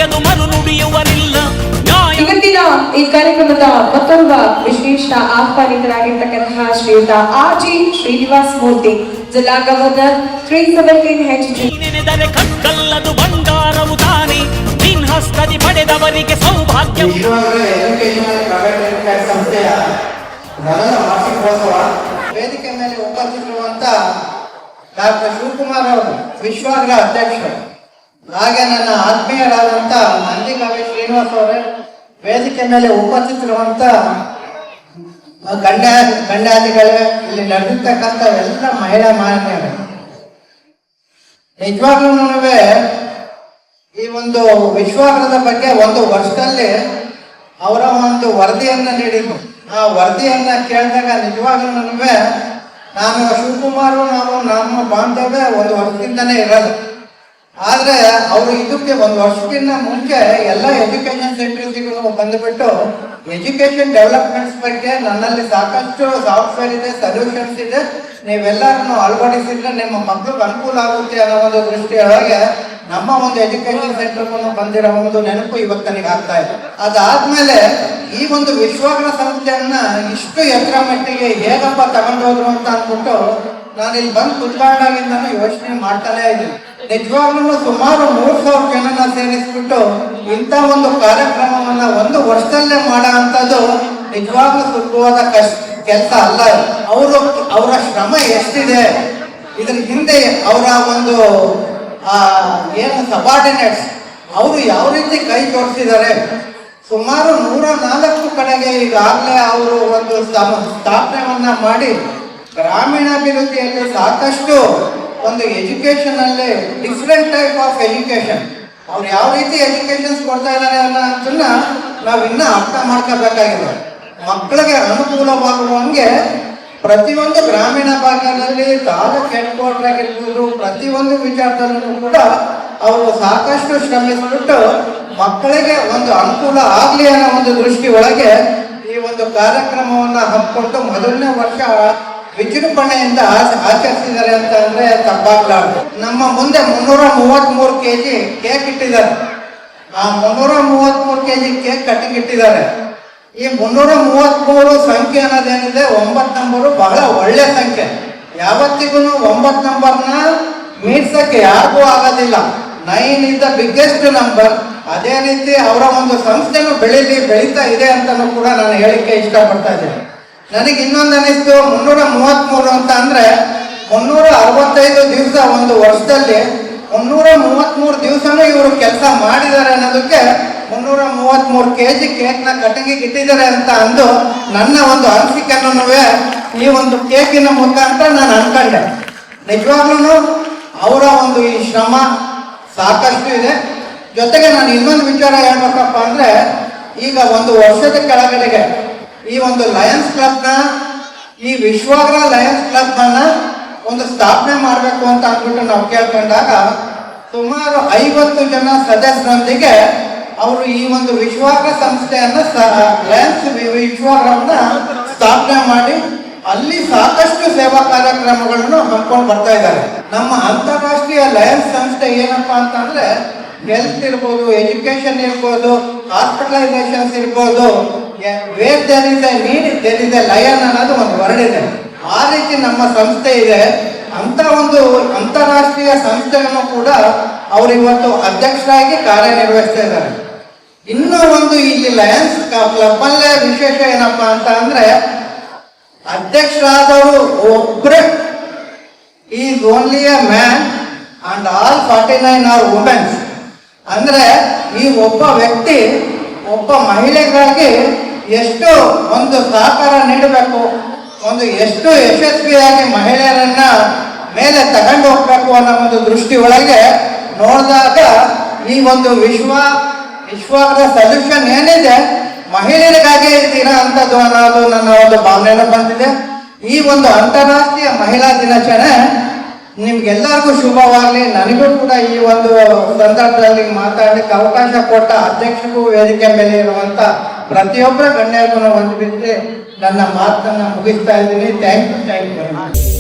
ನುಡಿಯನು ಮರು ನುಡಿಯುವರಿಲ್ಲ. ಇವತ್ತಿನ ಈ ಕಾರ್ಯಕ್ರಮದ ಮತ್ತೊಬ್ಬ ವಿಶೇಷ ಆಹ್ವಾನಿತರಾಗಿರ್ತಕ್ಕಂತಹ ಶ್ರೀಯುತ ಆರ್.ಜಿ. ಶ್ರೀನಿವಾಸ್ ಮೂರ್ತಿ, ಜಿಲ್ಲಾ ಗವರ್ನರ್ 317 HG. ನೆನೆದರೆ ಕಕ್ಕಲ್ಲದು ಬಂಗಾರವು ತಾನೆ, ನಿನ್ ಹಸ್ತದಿ ಪಡೆದವರಿಗೆ ಸೌಭಾಗ್ಯ. ವೇದಿಕೆ ಮೇಲೆ ಉಪಸ್ಥಿತರಿರುವಂತ ಡಾಕ್ಟರ್ ಶಿವಕುಮಾರ್ ಅವರು ವಿಶ್ವಾಗ್ರ ಅಧ್ಯಕ್ಷರು, ಹಾಗೆ ನನ್ನ ಆತ್ಮೀಯರಾದಂತ ನಂದಿಕವಿ ಶ್ರೀನಿವಾಸ್ ಅವರೇ, ವೇದಿಕೆ ಮೇಲೆ ಉಪಸ್ಥಿತರಿರುವಂತ ಗಣ್ಯಾಧಿಗಳೇ, ಇಲ್ಲಿ ನಡೆದಿರ್ತಕ್ಕಂಥ ಎಲ್ಲ ಮಹಿಳಾ ಮಾನ್ಯರು, ನಿಜವಾಗ್ಲೂ ಈ ಒಂದು ವಿಶ್ವಾಗ್ರದ ಬಗ್ಗೆ ಒಂದು ವರ್ಷದಲ್ಲಿ ಅವರ ಒಂದು ವರದಿಯನ್ನ ನೀಡಿದ್ರು. ಆ ವರದಿಯನ್ನ ಕೇಳಿದಾಗ ನಿಜವಾಗ್ಲೂ ನಾನು ಶಿವಕುಮಾರ್ ನಾವು ನಮ್ಮ ಬಾಂಧವ್ಯ ಒಂದು ವರ್ಷದಿಂದನೇ ಇರೋದು. ಆದರೆ ಅವರು ಇದಕ್ಕೆ ಒಂದು ವರ್ಷಕ್ಕಿಂತ ಮುಂಚೆ ಎಲ್ಲ ಎಜುಕೇಶನ್ ಸೆಂಟರ್ಸ್ಗೂ ಬಂದುಬಿಟ್ಟು ಎಜುಕೇಶನ್ ಡೆವಲಪ್ಮೆಂಟ್ಸ್ ಬಗ್ಗೆ ನನ್ನಲ್ಲಿ ಸಾಕಷ್ಟು ಸಾಫ್ಟ್ವೇರ್ ಇದೆ, ಸೊಲ್ಯೂಷನ್ಸ್ ಇದೆ, ನೀವೆಲ್ಲರನ್ನು ಅಳವಡಿಸಿದ್ರೆ ನಿಮ್ಮ ಮಕ್ಕಳಿಗೆ ಅನುಕೂಲ ಆಗುತ್ತೆ ಅನ್ನೋ ಒಂದು ದೃಷ್ಟಿಯೊಳಗೆ ನಮ್ಮ ಒಂದು ಎಜುಕೇಶನ್ ಸೆಂಟರ್ಗೂ ಬಂದಿರೋ ಒಂದು ನೆನಪು ಇವತ್ತು ನನಗೆ ಆಗ್ತಾ ಇದೆ. ಅದಾದ್ಮೇಲೆ ಈ ಒಂದು ವಿಶ್ವಾಗ್ರ ಸಂಸ್ಥೆಯನ್ನ ಇಷ್ಟು ಎತ್ತರ ಮಟ್ಟಿಗೆ ಹೇಗಪ್ಪ ತಗೊಂಡೋದ್ರು ಅಂತ ಅಂದ್ಬಿಟ್ಟು ನಾನು ಇಲ್ಲಿ ಬಂದು ಕುತ್ಕೊಂಡಾಗಿಂದನೂ ಯೋಚನೆ ಮಾಡ್ತಾನೆ ಇದ್ದೀನಿ. ನಿಜವಾಗ್ಲೂ ಸುಮಾರು 3,000 ಜನನ ಸೇರಿಸ್ಬಿಟ್ಟು ಇಂಥ ಒಂದು ಕಾರ್ಯಕ್ರಮವನ್ನ ಒಂದು ವರ್ಷದಲ್ಲೇ ಮಾಡೋ ಅಂಥದ್ದು ನಿಜವಾಗ್ಲೂ ಸುಲಭವಾದ ಕೆಲಸ ಅಲ್ಲ. ಅವರ ಶ್ರಮ ಎಷ್ಟಿದೆ, ಇದ್ರ ಹಿಂದೆ ಅವರ ಒಂದು ಏನು ಸಬಾರ್ಡಿನೇಟ್ಸ್ ಅವರು ಯಾವ ರೀತಿ ಕೈ ಜೋಡಿಸಿದ್ದಾರೆ. ಸುಮಾರು 104 ಕಡೆಗೆ ಈಗಾಗಲೇ ಅವರು ಒಂದು ಸ್ಥಾಪನೆಯನ್ನ ಮಾಡಿ ಗ್ರಾಮೀಣಾಭಿವೃದ್ಧಿಯಲ್ಲಿ ಸಾಕಷ್ಟು ಒಂದು ಎಜುಕೇಶನ್ ಅಲ್ಲಿ ಡಿಫ್ರೆಂಟ್ ಟೈಪ್ ಆಫ್ ಎಜುಕೇಶನ್, ಅವ್ರು ಯಾವ ರೀತಿ ಎಜುಕೇಶನ್ಸ್ ಕೊಡ್ತಾ ಇದ್ದಾರೆ ಅನ್ನೋದನ್ನ ನಾವು ಇನ್ನೂ ಅರ್ಥ ಮಾಡ್ಕೋಬೇಕಾಗಿದೆ. ಮಕ್ಕಳಿಗೆ ಅನುಕೂಲವಾಗುವಂಗೆ ಪ್ರತಿಯೊಂದು ಗ್ರಾಮೀಣ ಭಾಗದಲ್ಲಿ ತಾಲೂಕು ಹೆಡ್ ಕ್ವಾರ್ಟರ್ ಆಗಿರ್ಬೋದು, ಪ್ರತಿಯೊಂದು ವಿಚಾರದಲ್ಲೂ ಕೂಡ ಅವರು ಸಾಕಷ್ಟು ಶ್ರಮಿಸಿಬಿಟ್ಟು ಮಕ್ಕಳಿಗೆ ಒಂದು ಅನುಕೂಲ ಆಗಲಿ ಅನ್ನೋ ಒಂದು ದೃಷ್ಟಿ ಒಳಗೆ ಈ ಒಂದು ಕಾರ್ಯಕ್ರಮವನ್ನು ಹಮ್ಮಿಕೊಂಡು ಮೊದಲನೇ ವರ್ಷ ವಿಜೃಂಭಣೆಯಿಂದ ಆಚರಿಸಿದ್ದಾರೆ ಅಂತ ಅಂದ್ರೆ ತಪ್ಪಾಗಲಾರ್ದು. ನಮ್ಮ ಮುಂದೆ 333 kg ಕೇಕ್ ಇಟ್ಟಿದ್ದಾರೆ. ಆ 333 kg ಕೇಕ್ ಕಟ್ಟಿಂಗ್ ಇಟ್ಟಿದ್ದಾರೆ. ಈ 333 ಸಂಖ್ಯೆ ಅನ್ನೋದೇನಿದೆ 9 ನಂಬರು ಬಹಳ ಒಳ್ಳೆ ಸಂಖ್ಯೆ. ಯಾವತ್ತಿಗೂ 9 ನಂಬರ್ನ ಮೀರ್ಸಕ್ಕೆ ಯಾರಿಗೂ ಆಗೋದಿಲ್ಲ. 9 ಇಸ್ ದ ಬಿಗ್ಗೆಸ್ಟ್ ನಂಬರ್. ಅದೇ ರೀತಿ ಅವರ ಒಂದು ಸಂಸ್ಥೆನೂ ಬೆಳೀತಾ ಇದೆ ಅಂತಲೂ ಕೂಡ ನಾನು ಹೇಳಿಕೆ ಇಷ್ಟಪಡ್ತಾ ಇದ್ದೇನೆ. ನನಗೆ ಇನ್ನೊಂದು ಅನಿಸ್ತು, 333 ಅಂತ ಅಂದ್ರೆ 365 ದಿವಸ ಒಂದು ವರ್ಷದಲ್ಲಿ 333 ದಿವಸನೂ ಇವರು ಕೆಲಸ ಮಾಡಿದ್ದಾರೆ ಅನ್ನೋದಕ್ಕೆ 333 kg ಕೇಕ್ನ ಕಟ್ಟಿಂಗಿಗೆ ಇಟ್ಟಿದ್ದಾರೆ ಅಂತ ಅಂದು ನನ್ನ ಒಂದು ಅನಿಸಿಕೆಯನ್ನು ಈ ಒಂದು ಕೇಕಿನ ಮುಖಾಂತರ ನಾನು ಅನ್ಕೊಂಡೆ. ನಿಜವಾಗ್ಲೂ ಅವರ ಒಂದು ಈ ಶ್ರಮ ಸಾಕಷ್ಟು ಇದೆ. ಜೊತೆಗೆ ನಾನು ಇನ್ನೊಂದು ವಿಚಾರ ಹೇಳ್ಬೇಕಪ್ಪ ಅಂದ್ರೆ, ಈಗ ಒಂದು ವರ್ಷದ ಕೆಳಗಡೆಗೆ ಈ ಒಂದು ಲಯನ್ಸ್ ಕ್ಲಬ್ನ, ಈ ವಿಶ್ವಾಗ್ರ ಲಯನ್ಸ್ ಕ್ಲಬ್ ಅನ್ನ ಒಂದು ಸ್ಥಾಪನೆ ಮಾಡಬೇಕು ಅಂತ ಅಂದ್ಬಿಟ್ಟು ನಾವು ಕೇಳ್ಕೊಂಡಾಗ ಸುಮಾರು 50 ಜನ ಸದಸ್ಯರೊಂದಿಗೆ ಅವರು ಈ ಒಂದು ವಿಶ್ವಾಗ್ರ ಸಂಸ್ಥೆಯನ್ನ ಲಯನ್ಸ್ ವಿಶ್ವಾಗ್ರವನ್ನ ಸ್ಥಾಪನೆ ಮಾಡಿ ಅಲ್ಲಿ ಸಾಕಷ್ಟು ಸೇವಾ ಕಾರ್ಯಕ್ರಮಗಳನ್ನು ಹಮ್ಮಿಕೊಂಡು ಬರ್ತಾ ಇದ್ದಾರೆ. ನಮ್ಮ ಅಂತಾರಾಷ್ಟ್ರೀಯ ಲಯನ್ಸ್ ಸಂಸ್ಥೆ ಏನಪ್ಪಾ ಅಂತಂದ್ರೆ ಹೆಲ್ತ್ ಇರ್ಬೋದು, ಎಜುಕೇಶನ್ ಇರ್ಬೋದು, ಹಾಸ್ಪಿಟಲೈಸೇಷನ್ಸ್ ಇರ್ಬೋದು, where there is a need there is a lion ಅನ್ನೋದು ಒಂದು ವರ್ಡ್ ಇದೆ. ಆ ರೀತಿ ನಮ್ಮ ಸಂಸ್ಥೆ ಇದೆ. ಅಂತ ಒಂದು ಅಂತಾರಾಷ್ಟ್ರೀಯ ಸಂಸ್ಥೆಯನ್ನು ಕೂಡ ಅವರು ಇವತ್ತು ಅಧ್ಯಕ್ಷರಾಗಿ ಕಾರ್ಯನಿರ್ವಹಿಸ್ತಾ ಇದ್ದಾರೆ. ಇನ್ನೂ ಒಂದು ಇಲ್ಲಿ ಲಯನ್ಸ್ ಕ್ಲಬ್ ಅಲ್ಲೇ ವಿಶೇಷ ಏನಪ್ಪಾ ಅಂತ ಅಂದ್ರೆ, ಅಧ್ಯಕ್ಷರಾದವರು ಒಬ್ಬರೇ, is only a man and all 49 are women's. ಅಂದ್ರೆ ಈ ಒಬ್ಬ ವ್ಯಕ್ತಿ ಒಬ್ಬ ಮಹಿಳೆಗಾಗಿ ಎಷ್ಟು ಒಂದು ಸಹಕಾರ ನೀಡಬೇಕು, ಒಂದು ಎಷ್ಟು ಯಶಸ್ವಿಯಾಗಿ ಮಹಿಳೆಯರನ್ನ ಮೇಲೆ ತಗೊಂಡು ಹೋಗ್ಬೇಕು ಅನ್ನೋ ಒಂದು ದೃಷ್ಟಿ ಒಳಗೆ ನೋಡಿದಾಗ ಈ ಒಂದು ವಿಶ್ವಾಗ್ರ ಸೊಲ್ಯೂಷನ್ ಏನಿದೆ ಮಹಿಳೆಯರಿಗಾಗಿ ಇದ್ದೀರಾ ಅಂತದ್ದು ಅನ್ನೋದು ನನ್ನ ಒಂದು ಭಾವನೆಯನ್ನು ಬಂದಿದೆ. ಈ ಒಂದು ಅಂತಾರಾಷ್ಟ್ರೀಯ ಮಹಿಳಾ ದಿನಾಚರಣೆ ನಿಮ್ಗೆಲ್ಲರಿಗೂ ಶುಭವಾಗಲಿ. ನನಗೂ ಕೂಡ ಈ ಒಂದು ಸಂದರ್ಭದಲ್ಲಿ ಮಾತಾಡಲಿಕ್ಕೆ ಅವಕಾಶ ಕೊಟ್ಟ ಅಧ್ಯಕ್ಷರಿಗೂ ವೇದಿಕೆ ಮೇಲೆ ಇರುವಂತ ಪ್ರತಿಯೊಬ್ಬರ ಗಣ್ಯರಿಗೂ ಒಂದು ಬಿಟ್ಟು ನನ್ನ ಮಾತನ್ನ ಮುಗಿಸ್ತಾ ಇದ್ದೀನಿ. Thank you.